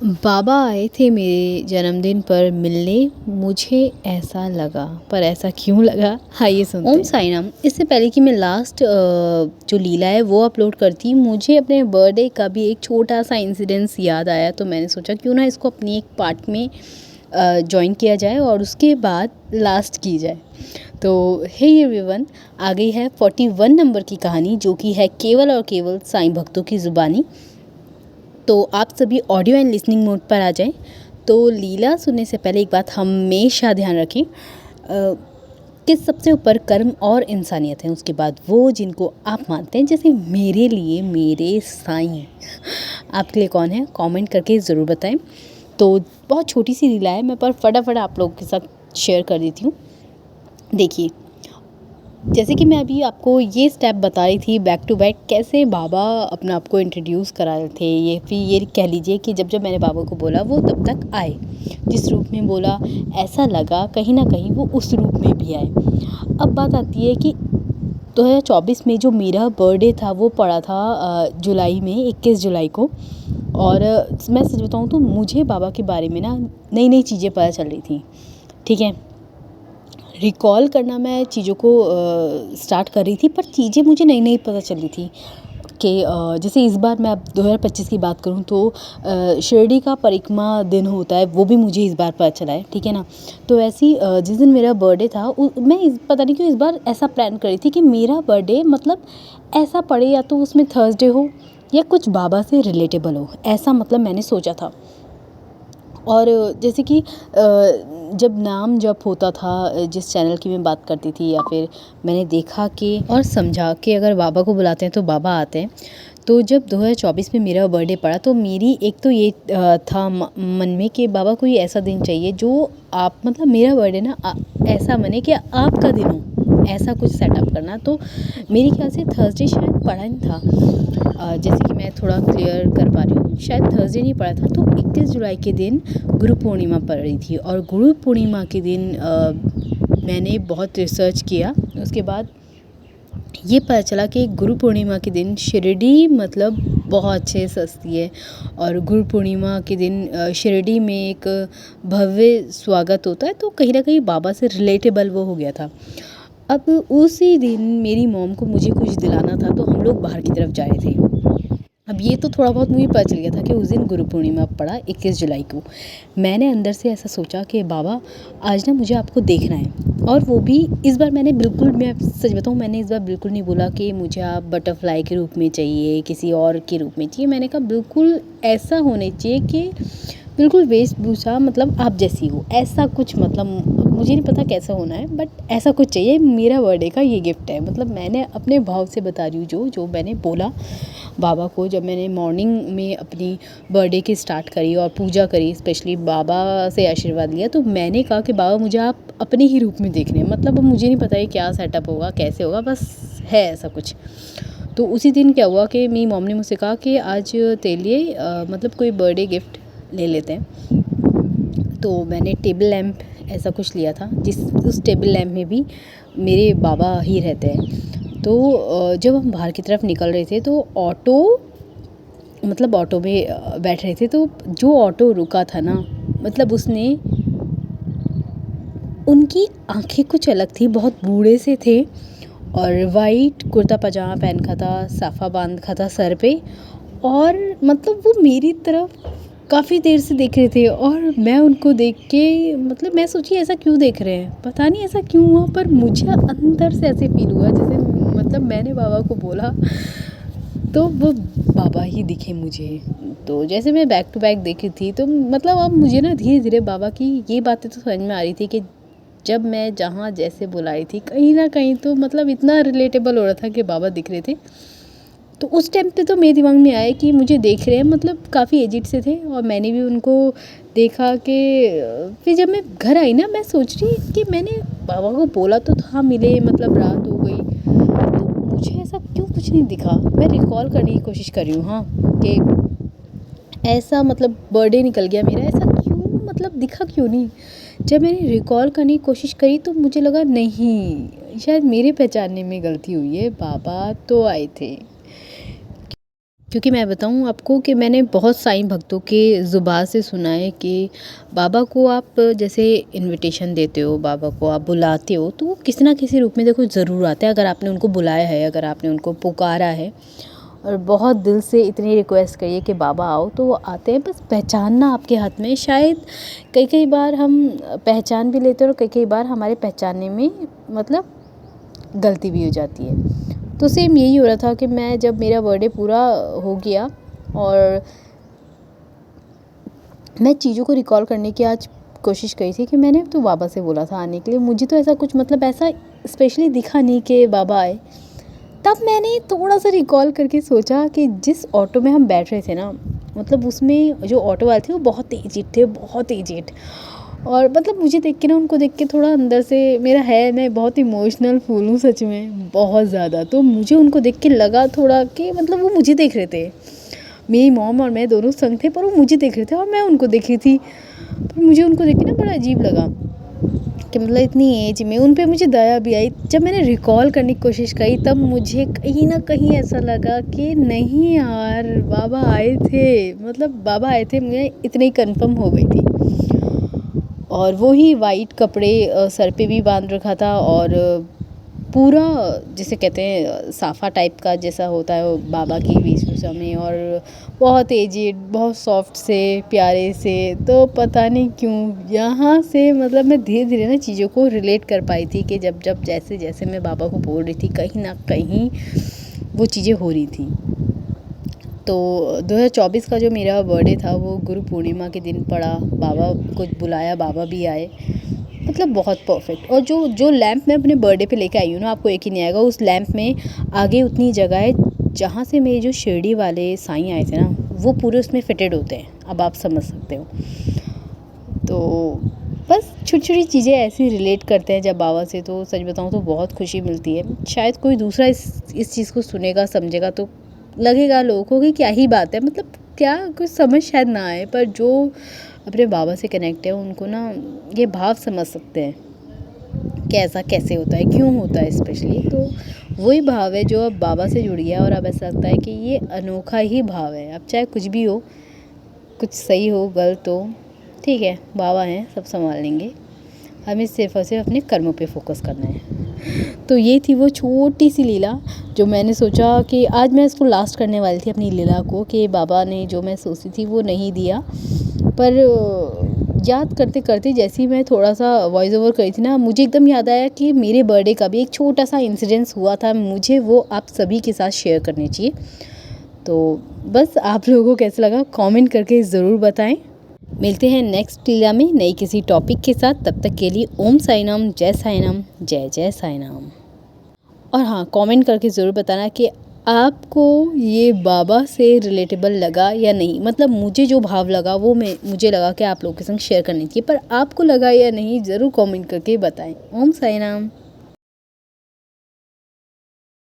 बाबा आए थे मेरे जन्मदिन पर मिलने, मुझे ऐसा लगा, पर ऐसा क्यों लगा आइए सुनते हैं। ओम साई राम। इससे पहले कि मैं लास्ट जो लीला है वो अपलोड करती, मुझे अपने बर्थडे का भी एक छोटा सा इंसिडेंस याद आया, तो मैंने सोचा क्यों ना इसको अपनी एक पार्ट में ज्वाइन किया जाए और उसके बाद लास्ट की जाए। तो हे एवरीवन, आ गई है 41 नंबर की कहानी, जो कि है केवल और केवल साईं भक्तों की ज़ुबानी। तो आप सभी ऑडियो एंड लिसनिंग मोड पर आ जाएं। तो लीला सुनने से पहले एक बात हमेशा ध्यान रखें कि सबसे ऊपर कर्म और इंसानियत है, उसके बाद वो जिनको आप मानते हैं। जैसे मेरे लिए मेरे साईं आपके लिए कौन है, कमेंट करके ज़रूर बताएं। तो बहुत छोटी सी लीला है, मैं पर फटाफट आप लोगों के साथ शेयर कर देती हूँ। देखिए, जैसे कि मैं अभी आपको ये स्टेप बता रही थी बैक टू बैक, कैसे बाबा अपने आप को इंट्रोड्यूस करा रहे थे। ये फिर ये कह लीजिए कि जब जब मैंने बाबा को बोला वो तब तक आए, जिस रूप में बोला ऐसा लगा कहीं ना कहीं वो उस रूप में भी आए। अब बात आती है कि 2024 में जो मेरा बर्थडे था वो पड़ा था जुलाई में, 21 जुलाई को। और मैं सच बताऊँ तो मुझे बाबा के बारे में ना नई नई चीज़ें पता चल रही थी। ठीक है, रिकॉल करना मैं चीज़ों को स्टार्ट कर रही थी, पर चीज़ें मुझे नई नई पता चल रही थी कि जैसे इस बार मैं अब 2025 की बात करूं तो शिरडी का परिक्रमा दिन होता है, वो भी मुझे इस बार पता चला है। ठीक है ना। तो ऐसी जिस दिन मेरा बर्थडे था मैं पता नहीं क्यों इस बार ऐसा प्लान कर रही थी कि मेरा बर्थडे मतलब ऐसा पड़े, या तो उसमें थर्सडे हो या कुछ बाबा से रिलेटेबल हो, ऐसा मतलब मैंने सोचा था। और जैसे कि जब नाम जप होता था, जिस चैनल की मैं बात करती थी, या फिर मैंने देखा कि और समझा कि अगर बाबा को बुलाते हैं तो बाबा आते हैं। तो जब 2024 में मेरा बर्थडे पड़ा तो मेरी एक तो ये था मन में कि बाबा कोई ऐसा दिन चाहिए जो आप मतलब मेरा बर्थडे ना ऐसा मने कि आपका दिन हो, ऐसा कुछ सेटअप करना। तो मेरे ख्याल से थर्सडे शायद पड़ा नहीं था, जैसे कि मैं थोड़ा क्लियर कर पा रही हूँ, शायद थर्सडे नहीं पड़ा था। तो 21 जुलाई के दिन गुरु पूर्णिमा पड़ रही थी, और गुरु पूर्णिमा के दिन मैंने बहुत रिसर्च किया। उसके बाद ये पता चला कि गुरु पूर्णिमा के दिन शिरडी मतलब बहुत अच्छे सस्ती है, और गुरु पूर्णिमा के दिन शिरडी में एक भव्य स्वागत होता है। तो कहीं ना कहीं बाबा से रिलेटेबल वो हो गया था। अब उसी दिन मेरी मॉम को मुझे कुछ दिलाना था, तो हम लोग बाहर की तरफ जा रहे थे। अब ये तो थोड़ा बहुत मुझे पता चल गया था कि उस दिन गुरु पूर्णिमा पड़ा 21 जुलाई को। मैंने अंदर से ऐसा सोचा कि बाबा आज ना मुझे आपको देखना है। और वो भी इस बार मैंने बिल्कुल, मैं सच बताऊँ, मैंने इस बार बिल्कुल नहीं बोला कि मुझे आप बटरफ्लाई के रूप में चाहिए, किसी और के रूप में चाहिए। मैंने कहा बिल्कुल ऐसा होने चाहिए कि बिल्कुल वेशभूषा मतलब आप जैसी हो, ऐसा कुछ मतलब मुझे नहीं पता कैसा होना है, बट ऐसा कुछ चाहिए। मेरा बर्थडे का ये गिफ्ट है, मतलब मैंने अपने भाव से बता रही हूँ जो जो मैंने बोला बाबा को। जब मैंने मॉर्निंग में अपनी बर्थडे की स्टार्ट करी और पूजा करी, स्पेशली बाबा से आशीर्वाद लिया, तो मैंने कहा कि बाबा मुझे आप अपने ही रूप में देख रहे हैं। मतलब अब मुझे नहीं पता है क्या सेटअप होगा, कैसे होगा, बस है ऐसा कुछ। तो उसी दिन क्या हुआ कि मेरी मॉम ने मुझसे कहा कि आज तेरे लिए मतलब कोई बर्थडे गिफ्ट ले लेते हैं। तो मैंने टेबल लैम्प ऐसा कुछ लिया था, जिस उस टेबल लैम्प में भी मेरे बाबा ही रहते हैं। तो जब हम बाहर की तरफ निकल रहे थे तो ऑटो मतलब ऑटो में बैठ रहे थे, तो जो ऑटो रुका था ना, मतलब उसने, उनकी आंखें कुछ अलग थी, बहुत बूढ़े से थे, और वाइट कुर्ता पजामा पहन रखा था, साफा बांध रखा था सर पे। और मतलब वो मेरी तरफ काफ़ी देर से देख रहे थे, और मैं उनको देख के मतलब मैं सोची ऐसा क्यों देख रहे हैं, पता नहीं ऐसा क्यों हुआ, पर मुझे अंदर से ऐसे फील हुआ जैसे मतलब मैंने बाबा को बोला तो वो बाबा ही दिखे मुझे। तो जैसे मैं बैक टू बैक देखी थी, तो मतलब अब मुझे ना धीरे धीरे बाबा की ये बातें तो समझ में आ रही थी कि जब मैं जहाँ जैसे बुलाई थी, कहीं ना कहीं तो मतलब इतना रिलेटेबल हो रहा था कि बाबा दिख रहे थे। तो उस टाइम पे तो मेरे दिमाग में आया कि मुझे देख रहे हैं, मतलब काफ़ी एजिड से थे, और मैंने भी उनको देखा कि फिर जब मैं घर आई ना, मैं सोच रही कि मैंने बाबा को बोला तो था मिले, मतलब रात हो गई, तो मुझे ऐसा क्यों कुछ नहीं दिखा। मैं रिकॉल करने की कोशिश कर रही हूँ, हाँ, कि ऐसा मतलब बर्थडे निकल गया मेरा, ऐसा क्यों मतलब दिखा क्यों नहीं। जब मैंने रिकॉल करने की कोशिश करी तो मुझे लगा नहीं, शायद मेरे पहचानने में गलती हुई है, बाबा तो आए थे। क्योंकि मैं बताऊँ आपको कि मैंने बहुत साईं भक्तों के ज़ुबान से सुना है कि बाबा को आप जैसे इनविटेशन देते हो, बाबा को आप बुलाते हो, तो वो किसी ना किसी रूप में देखो ज़रूर आते हैं। अगर आपने उनको बुलाया है, अगर आपने उनको पुकारा है और बहुत दिल से इतनी रिक्वेस्ट करिए कि बाबा आओ, तो वो आते हैं। बस पहचानना आपके हाथ में है। शायद कई कई बार हम पहचान भी लेते हैं और कई कई बार हमारे पहचानने में मतलब गलती भी हो जाती है। तो सेम यही हो रहा था कि मैं जब मेरा बर्थडे पूरा हो गया और मैं चीज़ों को रिकॉल करने की आज कोशिश करी थी कि मैंने तो बाबा से बोला था आने के लिए। मुझे तो ऐसा कुछ मतलब ऐसा स्पेशली दिखा नहीं कि बाबा आए। तब मैंने थोड़ा सा रिकॉल करके सोचा कि जिस ऑटो में हम बैठ रहे थे ना, मतलब उसमें जो ऑटो वाले थे वो बहुत एजेड थे, बहुत एजेड। और मतलब मुझे देख के ना, उनको देख के थोड़ा अंदर से मेरा है, मैं बहुत इमोशनल फूल हूँ सच में, बहुत ज़्यादा। तो मुझे उनको देख के लगा थोड़ा कि मतलब वो मुझे देख रहे थे। मेरी मॉम और मैं दोनों संग थे, पर वो मुझे देख रहे थे और मैं उनको देख रही थी। पर मुझे उनको देख के ना बड़ा अजीब लगा कि मतलब इतनी एज में उन पे मुझे दया भी आई। जब मैंने रिकॉल करने की कोशिश करी तब मुझे कहीं ना कहीं ऐसा लगा कि नहीं यार, बाबा आए थे, मतलब बाबा आए थे, मुझे इतनी कंफर्म हो गई थी। और वो ही वाइट कपड़े सर पे भी बांध रखा था और पूरा जिसे कहते हैं साफा टाइप का जैसा होता है वो बाबा की वेशभूषा में, और बहुत एजेड, बहुत सॉफ्ट से, प्यारे से। तो पता नहीं क्यों यहाँ से मतलब मैं धीरे धीरे ना चीज़ों को रिलेट कर पाई थी कि जब जब जैसे जैसे मैं बाबा को बोल रही थी, कहीं ना कहीं वो चीज़ें हो रही थी। तो 2024 का जो मेरा बर्थडे था वो गुरु पूर्णिमा के दिन पड़ा। बाबा को बुलाया, बाबा भी आए, मतलब बहुत परफेक्ट। और जो जो लैंप मैं अपने बर्थडे पे लेके आई हूँ ना, आपको यकीन नहीं आएगा, उस लैंप में आगे उतनी जगह है जहाँ से मेरे जो शिरडी वाले साईं आए थे ना, वो पूरे उसमें फिटेड होते हैं। अब आप समझ सकते हो। तो बस छोटी छोटी चीज़ें ऐसी रिलेट करते हैं जब बाबा से, तो सच बताऊँ तो बहुत खुशी मिलती है। शायद कोई दूसरा इस चीज़ को सुनेगा, समझेगा, तो लगेगा लोगों को कि क्या ही बात है, मतलब क्या कुछ समझ शायद ना आए। पर जो अपने बाबा से कनेक्ट है उनको ना ये भाव समझ सकते हैं कि ऐसा कैसे होता है, क्यों होता है स्पेशली। तो वही भाव है जो अब बाबा से जुड़ गया और अब ऐसा लगता है कि ये अनोखा ही भाव है। अब चाहे कुछ भी हो, कुछ सही हो गलत हो, ठीक है, बाबा हैं, सब संभाल लेंगे। हमें सिर्फ और सिर्फ अपने कर्मों पे फोकस करना है। तो ये थी वो छोटी सी लीला जो मैंने सोचा कि आज मैं इसको लास्ट करने वाली थी अपनी लीला को, कि बाबा ने जो मैं सोची थी वो नहीं दिया। पर याद करते करते जैसे ही मैं थोड़ा सा वॉइस ओवर करी थी ना, मुझे एकदम याद आया कि मेरे बर्थडे का भी एक छोटा सा इंसिडेंस हुआ था, मुझे वो आप सभी के साथ शेयर करनी चाहिए। तो बस आप लोगों को कैसा लगा कमेंट करके ज़रूर बताएं। मिलते हैं नेक्स्ट लीला में नई किसी टॉपिक के साथ। तब तक के लिए ओम साई नाम, जय साई नाम, जय जय साई नाम। और हाँ, कमेंट करके ज़रूर बताना कि आपको ये बाबा से रिलेटेबल लगा या नहीं। मतलब मुझे जो भाव लगा वो मुझे लगा कि आप लोगों के संग शेयर करनी चाहिए, पर आपको लगा या नहीं ज़रूर कमेंट करके बताएं। ओम साई नाम।